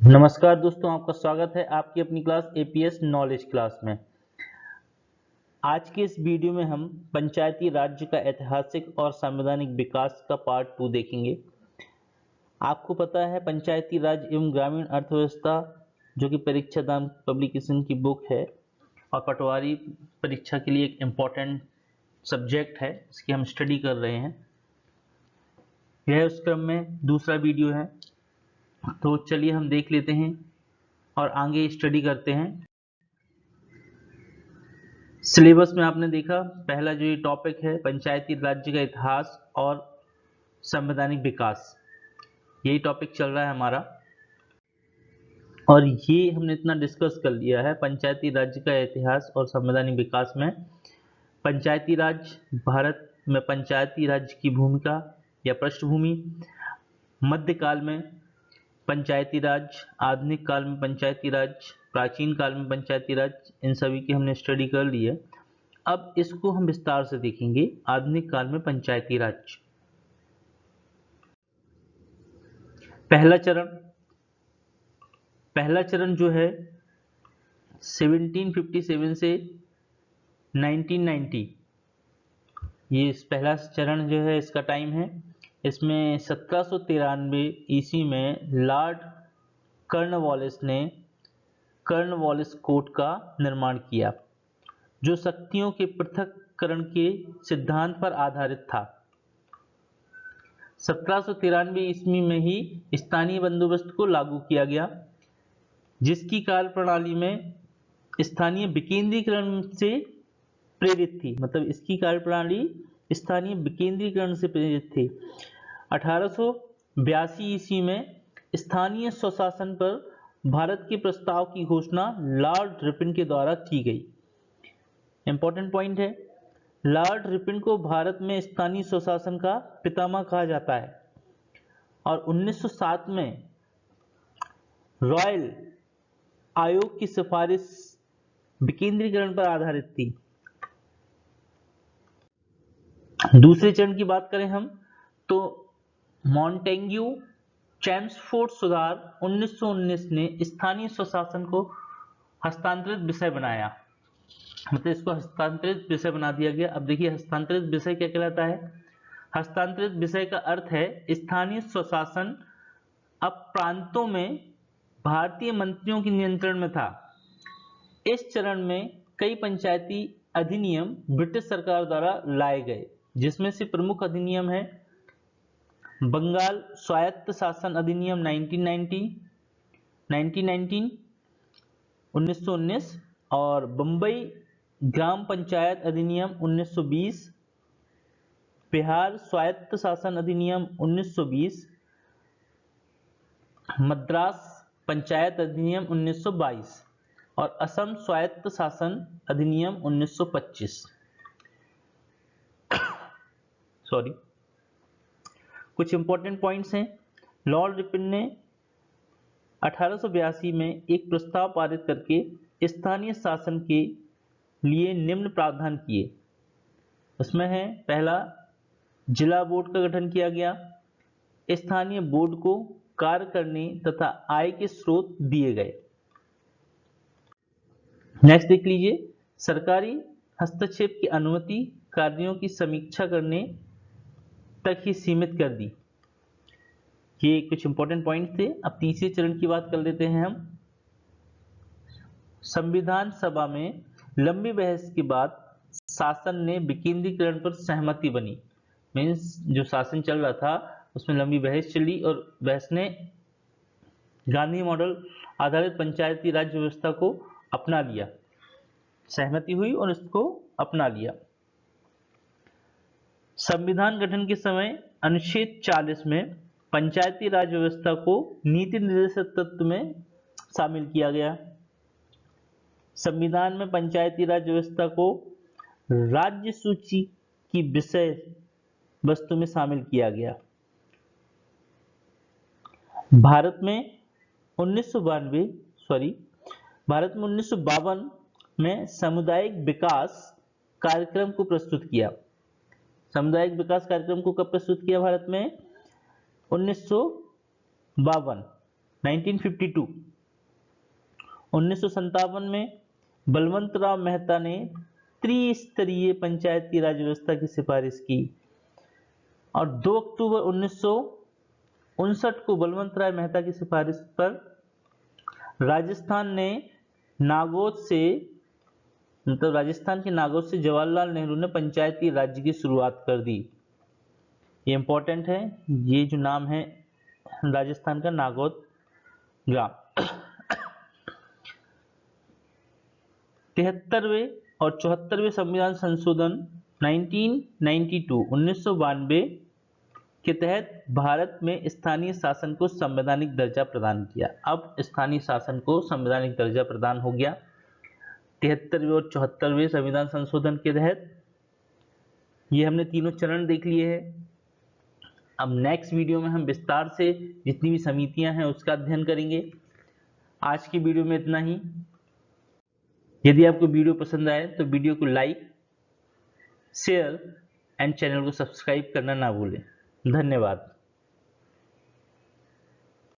नमस्कार दोस्तों, आपका स्वागत है आपकी अपनी क्लास एपीएस नॉलेज क्लास में। आज के इस वीडियो में हम पंचायती राज्य का ऐतिहासिक और संवैधानिक विकास का पार्ट 2 देखेंगे। आपको पता है पंचायती राज एवं ग्रामीण अर्थव्यवस्था जो कि परीक्षा दान पब्लिकेशन की बुक है और पटवारी परीक्षा के लिए एक इम्पोर्टेंट सब्जेक्ट है, इसकी हम स्टडी कर रहे हैं। यह उस क्रम में दूसरा वीडियो है, तो चलिए हम देख लेते हैं और आगे स्टडी करते हैं। सिलेबस में आपने देखा पहला जो ये टॉपिक है पंचायती राज्य का इतिहास और संवैधानिक विकास, यही टॉपिक चल रहा है हमारा और ये हमने इतना डिस्कस कर लिया है। पंचायती राज्य का इतिहास और संवैधानिक विकास में पंचायती राज, भारत में पंचायती राज्य की भूमिका या पृष्ठभूमि, मध्यकाल में पंचायती राज, आधुनिक काल में पंचायती राज, प्राचीन काल में पंचायती राज, इन सभी की हमने स्टडी कर ली है। अब इसको हम विस्तार से देखेंगे, आधुनिक काल में पंचायती राज। पहला चरण जो है 1757 से 1990, ये पहला चरण जो है इसका टाइम है। इसमें 1793 ईस्वी में लॉर्ड कॉर्नवालिस ने कॉर्नवालिस कोड का निर्माण किया, जो शक्तियों के पृथक्करण के सिद्धांत पर आधारित था। 1793 ईस्वी में ही स्थानीय बंदोबस्त को लागू किया गया, जिसकी कार्यप्रणाली में स्थानीय विकेंद्रीकरण से प्रेरित थी। मतलब इसकी कार्यप्रणाली स्थानीय विकेंद्रीकरण से प्रेरित थी। 1882 ईस्वी में स्थानीय स्वशासन पर भारत के प्रस्ताव की घोषणा लॉर्ड रिपन के द्वारा की गई। इंपॉर्टेंट पॉइंट है, लॉर्ड रिपन को भारत में स्थानीय स्वशासन का पितामह कहा जाता है और 1907 में रॉयल आयोग की सिफारिश विकेंद्रीकरण पर आधारित थी। दूसरे चरण की बात करें हम तो मॉन्टेग्यू चैम्सफोर्ड सुधार 1919 ने स्थानीय स्वशासन को हस्तांतरित विषय बनाया। मतलब इसको हस्तांतरित विषय बना दिया गया। अब देखिए हस्तांतरित विषय क्या कहलाता है। हस्तांतरित विषय का अर्थ है स्थानीय स्वशासन अब प्रांतों में भारतीय मंत्रियों के नियंत्रण में था। इस चरण में कई पंचायती अधिनियम ब्रिटिश सरकार द्वारा लाए गए, जिसमें से प्रमुख अधिनियम है बंगाल स्वायत्त शासन अधिनियम 1919 और बंबई ग्राम पंचायत अधिनियम 1920, बिहार स्वायत्त शासन अधिनियम 1920, मद्रास पंचायत अधिनियम 1922 और असम स्वायत्त शासन अधिनियम 1925। सॉरी, कुछ इंपॉर्टेंट पॉइंट्स हैं। लॉर्ड रिपन ने 1882 में एक प्रस्ताव पारित करके स्थानीय शासन के लिए निम्न प्रावधान किए। उसमें है पहला, जिला बोर्ड का गठन किया गया। स्थानीय बोर्ड को कार्य करने तथा आय के स्रोत दिए गए। नेक्स्ट देख लीजिए, सरकारी हस्तक्षेप की अनुमति कार्यों की समीक्षा करने तक ही सीमित कर दी। ये कुछ इंपॉर्टेंट पॉइंट थे। अब तीसरे चरण की बात कर लेते हैं हम। संविधान सभा में लंबी बहस के बाद शासन ने विकेंद्रीकरण पर सहमति बनी। मीन्स जो शासन चल रहा था उसमें लंबी बहस चली और बहस ने गांधी मॉडल आधारित पंचायती राज व्यवस्था को अपना लिया। सहमति हुई और इसको अपना लिया। संविधान गठन के समय अनुच्छेद 40 में पंचायती राज व्यवस्था को नीति निर्देशक तत्व में शामिल किया गया। संविधान में पंचायती राज व्यवस्था को राज्य सूची की विषय वस्तु में शामिल किया गया। भारत में 1952 में सामुदायिक विकास कार्यक्रम को प्रस्तुत किया। सामुदायिक विकास कार्यक्रम को कब प्रस्तुत किया भारत में? 1952। 1952 1957 में बलवंत राव मेहता ने त्रिस्तरीय पंचायती राज व्यवस्था की सिफारिश की और 2 अक्टूबर 1959 को बलवंत राय मेहता की सिफारिश पर राजस्थान ने नागौर से राजस्थान के नागौर से जवाहरलाल नेहरू ने पंचायती राज्य की शुरुआत कर दी। ये इंपॉर्टेंट है, ये जो नाम है राजस्थान का नागौर ग्राम। 73वें और 74वें संविधान संशोधन 1992 के तहत भारत में स्थानीय शासन को संवैधानिक दर्जा प्रदान किया। अब स्थानीय शासन को संवैधानिक दर्जा प्रदान हो गया 73वें और 74वें संविधान संशोधन के तहत। ये हमने तीनों चरण देख लिए हैं। अब नेक्स्ट वीडियो में हम विस्तार से जितनी भी समितियां हैं उसका अध्ययन करेंगे। आज की वीडियो में इतना ही। यदि आपको वीडियो पसंद आए तो वीडियो को लाइक, शेयर एंड चैनल को सब्सक्राइब करना ना भूलें। धन्यवाद।